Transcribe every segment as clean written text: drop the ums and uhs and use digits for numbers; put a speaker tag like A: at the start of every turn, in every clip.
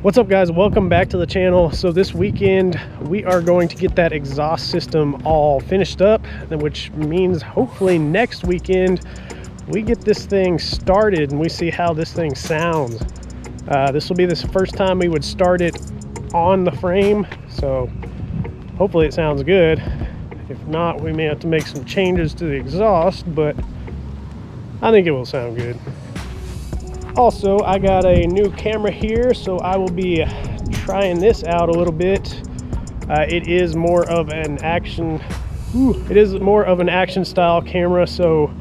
A: What's up guys, welcome back to the channel. So this weekend we are going to get that exhaust system all finished up, which means hopefully next weekend we get this thing started and we see how this thing sounds. This will be the first time we would start it on the frame, so hopefully it sounds good. If not, we may have to make some changes to the exhaust, but I think it will sound good. Also, I got a new camera here, so I will be trying this out a little bit. It is more of an action style camera, so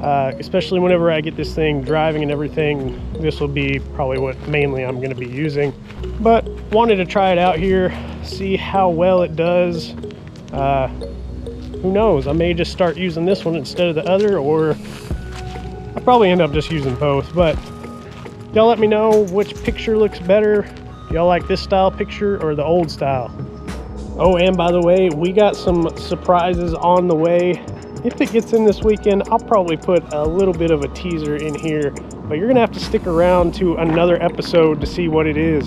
A: especially whenever I get this thing driving and everything, this will be probably what mainly I'm going to be using. But wanted to try it out here, see how well it does. Who knows, I may just start using this one instead of the other, or I'll probably end up just using both. But y'all let me know which picture looks better. Y'all like this style picture or the old style? Oh, and by the way, we got some surprises on the way. If it gets in this weekend, I'll probably put a little bit of a teaser in here, but you're gonna have to stick around to another episode to see what it is.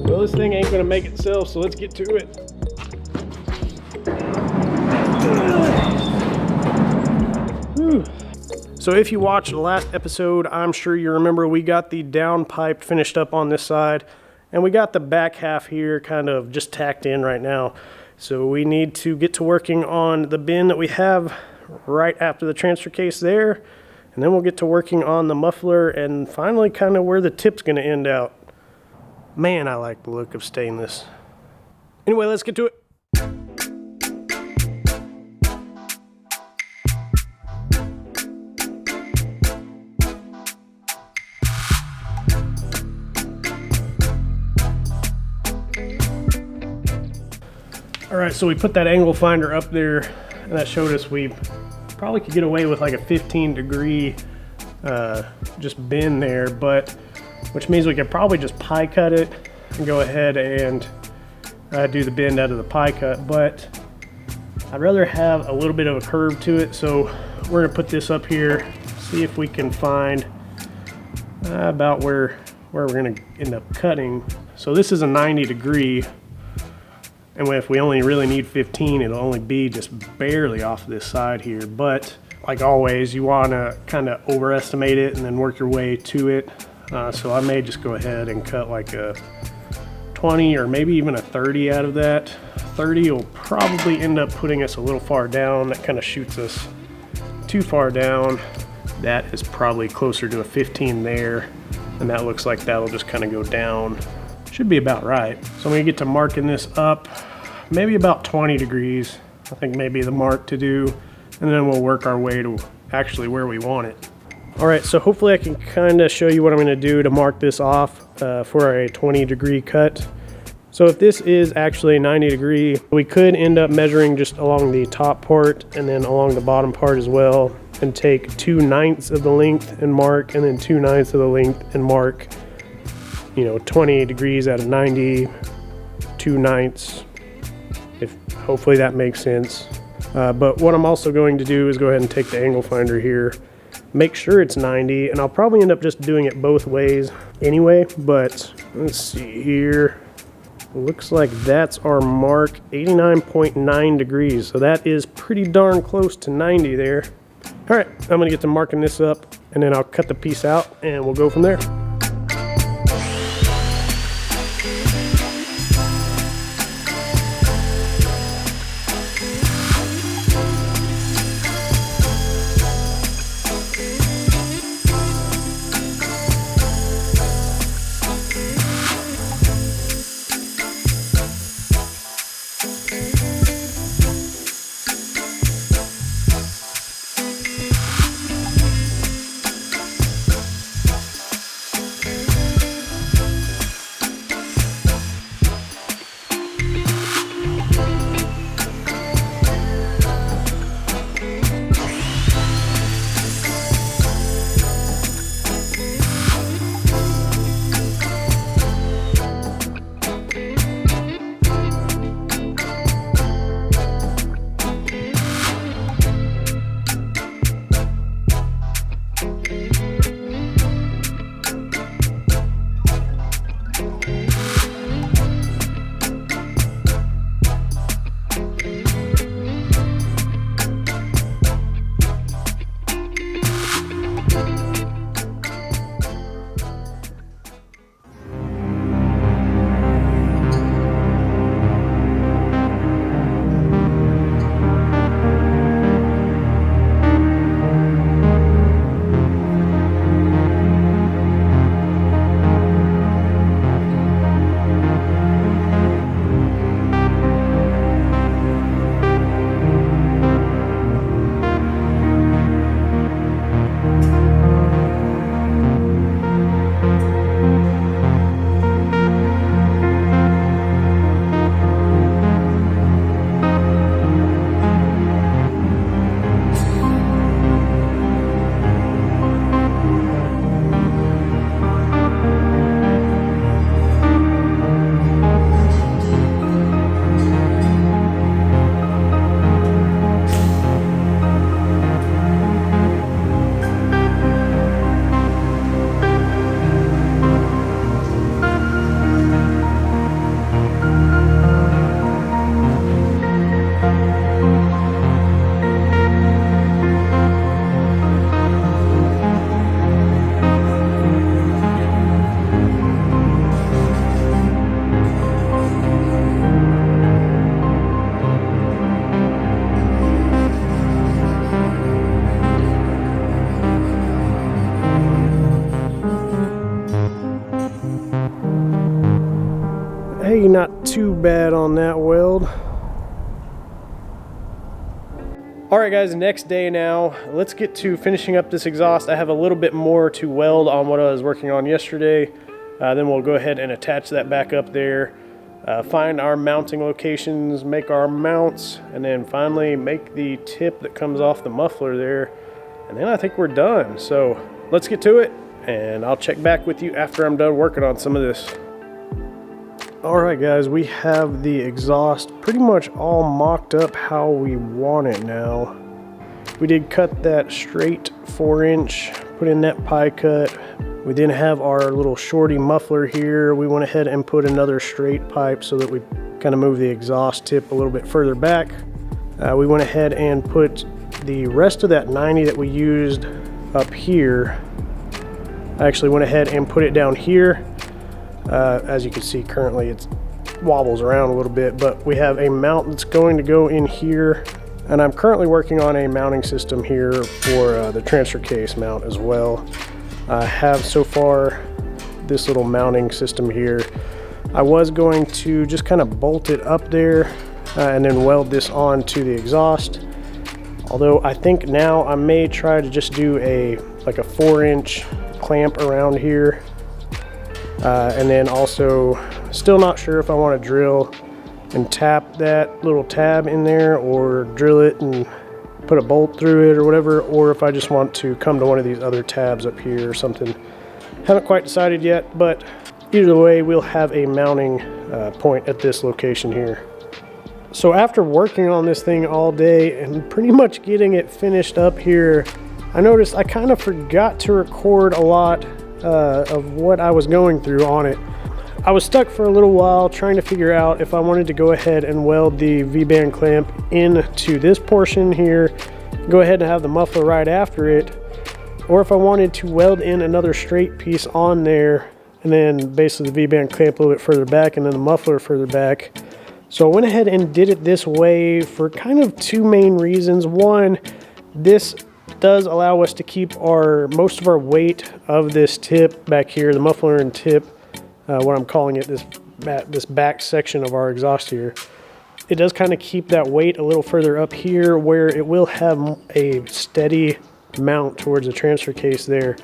A: Well, this thing ain't gonna make itself, so let's get to it. So if you watched the last episode, I'm sure you remember we got the downpipe finished up on this side, and we got the back half here kind of just tacked in right now. So we need to get to working on the bin that we have right after the transfer case there, and then we'll get to working on the muffler and finally kind of where the tip's going to end out. Man, I like the look of stainless. Anyway, let's get to it. Alright, so we put that angle finder up there, and that showed us we probably could get away with like a 15-degree just bend there, but which means we could probably just pie cut it and go ahead and do the bend out of the pie cut. But I'd rather have a little bit of a curve to it, so we're going to put this up here, see if we can find about where we're going to end up cutting. So this is a 90-degree. And if we only really need 15, it'll only be just barely off this side here. But like always, you want to kind of overestimate it and then work your way to it. So I may just go ahead and cut like a 20 or maybe even a 30 out of that. 30 will probably end up putting us a little far down. That kind of shoots us too far down. That is probably closer to a 15 there. And that looks like that'll just kind of go down. Should be about right. So I'm gonna get to marking this up, maybe about 20 degrees. I think maybe the mark to do, and then we'll work our way to actually where we want it. All right, so hopefully I can kind of show you what I'm gonna do to mark this off for a 20-degree cut. So if this is actually a 90-degree, we could end up measuring just along the top part and then along the bottom part as well, and take 2/9 of the length and mark, and then 2/9 of the length and mark. You know, 20 degrees out of 90, 2/9, if hopefully that makes sense. But what I'm also going to do is go ahead and take the angle finder here, make sure it's 90, and I'll probably end up just doing it both ways anyway. But let's see here, looks like that's our mark, 89.9 degrees. So that is pretty darn close to 90 there. All right, I'm gonna get to marking this up, and then I'll cut the piece out and we'll go from there. Okay, not too bad on that weld. Alright guys, next day now. Let's get to finishing up this exhaust. I have a little bit more to weld on what I was working on yesterday. Then we'll go ahead and attach that back up there. Find our mounting locations, make our mounts, and then finally make the tip that comes off the muffler there. And then I think we're done. So let's get to it, and I'll check back with you after I'm done working on some of this. Alright guys, we have the exhaust pretty much all mocked up how we want it now. We did cut that straight 4-inch, put in that pie cut. We then have our little shorty muffler here. We went ahead and put another straight pipe so that we kind of move the exhaust tip a little bit further back. We went ahead and put the rest of that 90 that we used up here. I actually went ahead and put it down here. As you can see, currently it wobbles around a little bit, but we have a mount that's going to go in here, and I'm currently working on a mounting system here for the transfer case mount as well. I have so far this little mounting system here. I was going to just kind of bolt it up there and then weld this on to the exhaust, although I think now I may try to just do like a 4-inch clamp around here. And then also, still not sure if I want to drill and tap that little tab in there, or drill it and put a bolt through it or whatever, or if I just want to come to one of these other tabs up here or something. Haven't quite decided yet, but either way, we'll have a mounting point at this location here. So after working on this thing all day and pretty much getting it finished up here, I noticed I kind of forgot to record a lot of what I was going through on it. I was stuck for a little while trying to figure out if I wanted to go ahead and weld the V-band clamp into this portion here, go ahead and have the muffler right after it, or if I wanted to weld in another straight piece on there and then basically the V-band clamp a little bit further back and then the muffler further back. So I went ahead and did it this way for kind of two main reasons. One, this does allow us to keep most of our weight of this tip back here, the muffler and tip, what I'm calling it, this back section of our exhaust here. It does kind of keep that weight a little further up here where it will have a steady mount towards the transfer case there.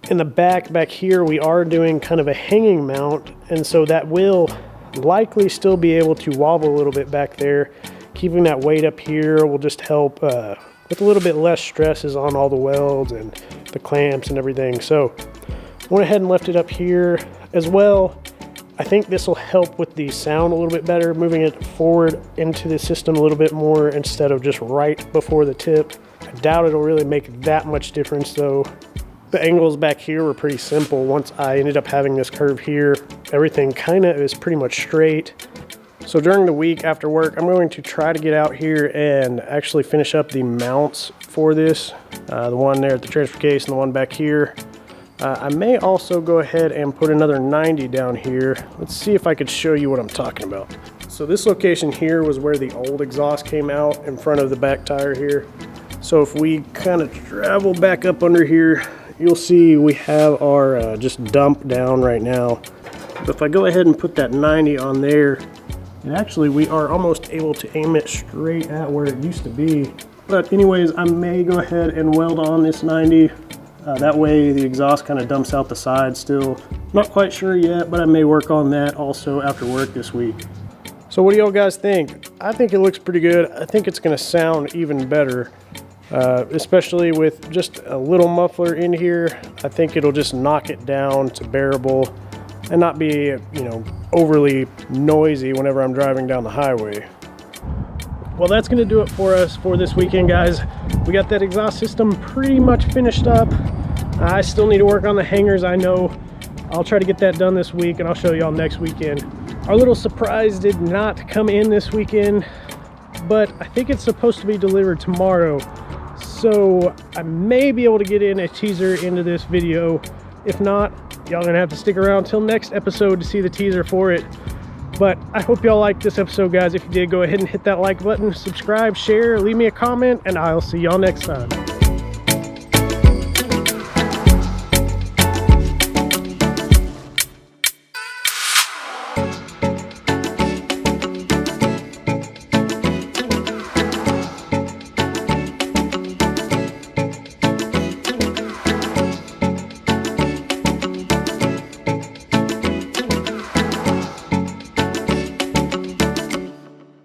A: In the back here, we are doing kind of a hanging mount, and so that will likely still be able to wobble a little bit back there. Keeping that weight up here will just help with a little bit less stresses on all the welds and the clamps and everything. So went ahead and left it up here as well. I think this will help with the sound a little bit better, moving it forward into the system a little bit more instead of just right before the tip. I doubt it'll really make that much difference though. The angles back here were pretty simple. Once I ended up having this curve here, everything kind of is pretty much straight. So during the week after work, I'm going to try to get out here and actually finish up the mounts for this. The one there at the transfer case and the one back here. I may also go ahead and put another 90 down here. Let's see if I could show you what I'm talking about. So this location here was where the old exhaust came out in front of the back tire here. So if we kind of travel back up under here, you'll see we have our just dump down right now. But if I go ahead and put that 90 on there, and actually we are almost able to aim it straight at where it used to be. But anyways, I may go ahead and weld on this 90. That way the exhaust kind of dumps out the side still. Not quite sure yet, but I may work on that also after work this week. So what do y'all guys think? I think it looks pretty good. I think it's gonna sound even better, especially with just a little muffler in here. I think it'll just knock it down to bearable and not be, you know, overly noisy whenever I'm driving down the highway. Well, that's gonna do it for us for this weekend, guys. We got that exhaust system pretty much finished up. I still need to work on the hangers, I know. I'll try to get that done this week and I'll show y'all next weekend. Our little surprise did not come in this weekend, but I think it's supposed to be delivered tomorrow. So I may be able to get in a teaser into this video. If not, y'all gonna have to stick around till next episode to see the teaser for it. But I hope y'all liked this episode, guys. If you did, go ahead and hit that like button, subscribe, share, leave me a comment, and I'll see y'all next time.